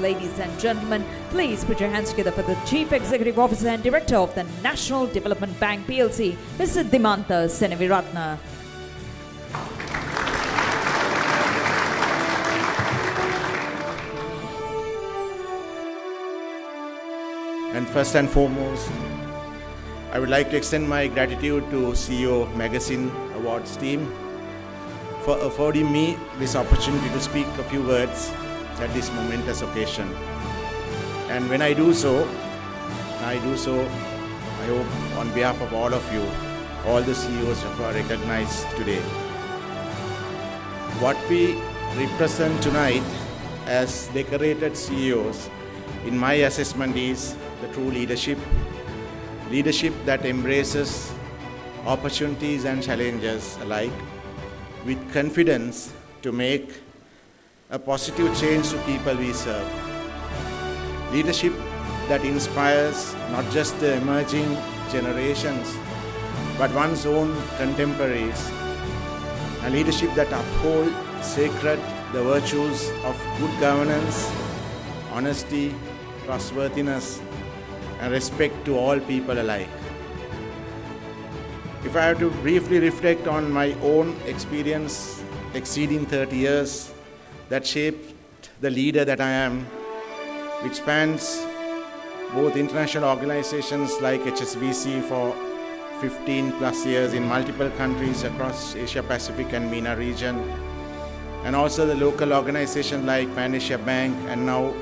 ladies and gentlemen, please put your hands together for the Chief Executive Officer and Director of the National Development Bank PLC, Mr. Dimantha Seneviratne. And first and foremost, I would like to extend my gratitude to CEO Magazine Awards team for affording me this opportunity to speak a few words at this momentous occasion. And when I do so, I hope on behalf of all of you, all the CEOs who are recognized today. What we represent tonight as decorated CEOs, in my assessment, is the true leadership that embraces opportunities and challenges alike with confidence to make a positive change to people we serve. Leadership that inspires not just the emerging generations, but one's own contemporaries. A leadership that upholds sacred the virtues of good governance, honesty, trustworthiness, and respect to all people alike. If I have to briefly reflect on my own experience exceeding 30 years that shaped the leader that I am, which spans both international organizations like HSBC for 15 plus years in multiple countries across Asia Pacific and MENA region, and also the local organizations like Pan Asia Bank and now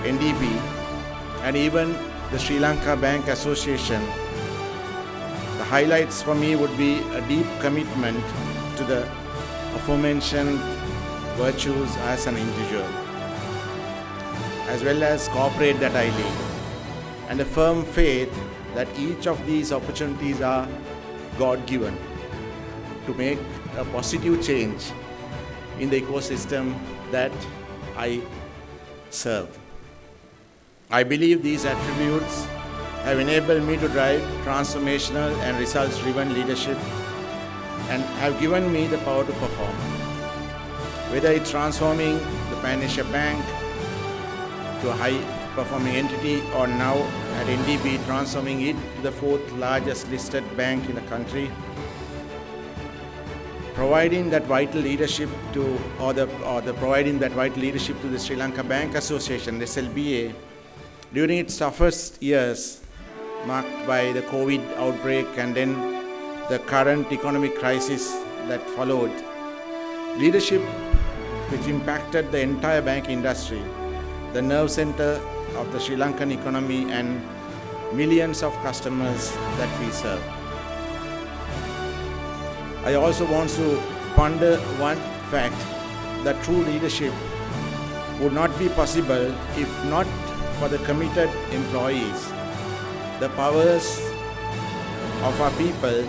NDB, and even the Sri Lanka Bank Association. The highlights for me would be a deep commitment to the aforementioned virtues as an individual, as well as corporate that I lead, and a firm faith that each of these opportunities are God-given to make a positive change in the ecosystem that I serve. I believe these attributes have enabled me to drive transformational and results-driven leadership and have given me the power to perform. Whether it's transforming the Pan Asia Bank to a high-performing entity, or now at NDB transforming it to the fourth largest listed bank in the country, providing that vital leadership to the Sri Lanka Bank Association, SLBA, during its toughest years, marked by the COVID outbreak and then the current economic crisis that followed. Leadership which impacted the entire bank industry, the nerve center of the Sri Lankan economy, and millions of customers that we serve. I also want to ponder one fact, that true leadership would not be possible if not for the committed employees, the powers of our people,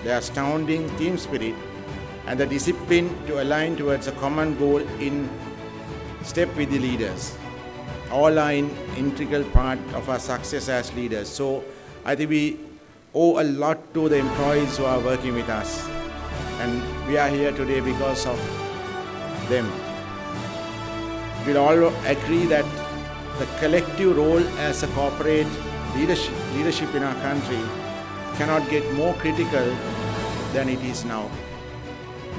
the astounding team spirit, and the discipline to align towards a common goal in step with the leaders. All are an integral part of our success as leaders. So I think we owe a lot to the employees who are working with us, and we are here today because of them. We'll all agree that the collective role as a corporate leadership in our country cannot get more critical than it is now.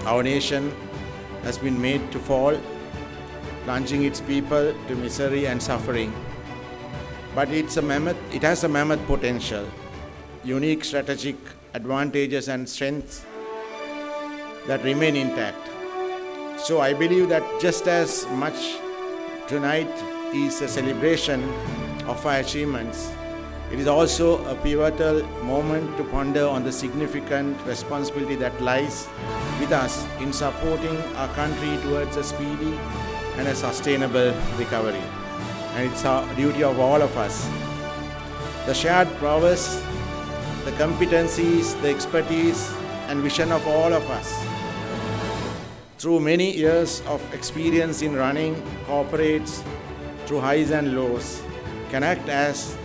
Our nation has been made to fall, plunging its people to misery and suffering. But it has a mammoth potential, unique strategic advantages and strengths that remain intact. So I believe that just as much tonight is a celebration of our achievements, it is also a pivotal moment to ponder on the significant responsibility that lies with us in supporting our country towards a speedy and a sustainable recovery. And it's our duty of all of us. The shared prowess, the competencies, the expertise, and vision of all of us, through many years of experience in running corporates through highs and lows, can act as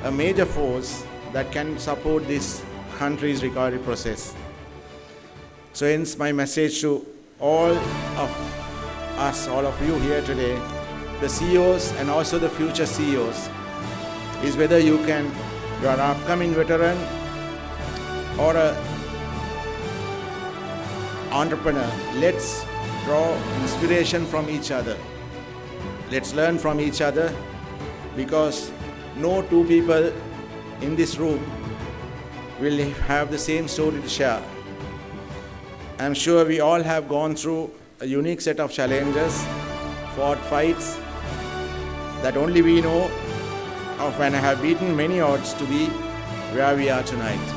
a major force that can support this country's recovery process. So hence my message to all of us, all of you here today, the CEOs and also the future CEOs is whether you are an upcoming veteran or a entrepreneur. Let's draw inspiration from each other. Let's learn from each other, because no two people in this room will have the same story to share. I'm sure we all have gone through a unique set of challenges, fought fights that only we know of, and have beaten many odds to be where we are tonight.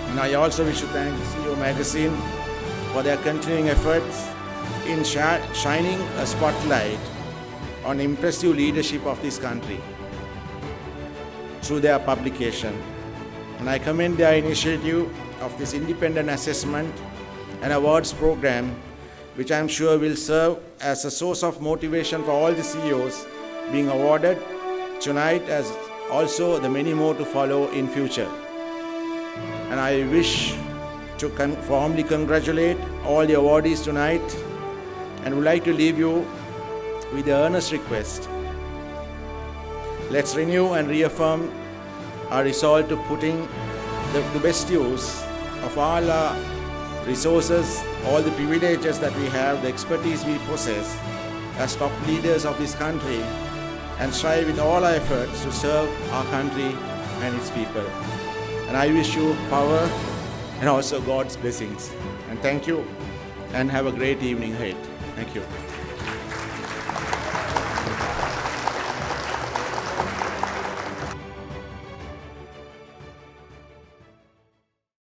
And I also wish to thank the CEO Magazine for their continuing efforts in shining a spotlight on impressive leadership of this country through their publication. And I commend their initiative of this independent assessment and awards program, which I'm sure will serve as a source of motivation for all the CEOs being awarded tonight, as also the many more to follow in future. And I wish to warmly congratulate all the awardees tonight, and would like to leave you with the earnest request. Let's renew and reaffirm our resolve to putting the best use of all our resources, all the privileges that we have, the expertise we possess as top leaders of this country, and strive with all our efforts to serve our country and its people. And I wish you power and also God's blessings. And thank you, and have a great evening ahead. Thank you.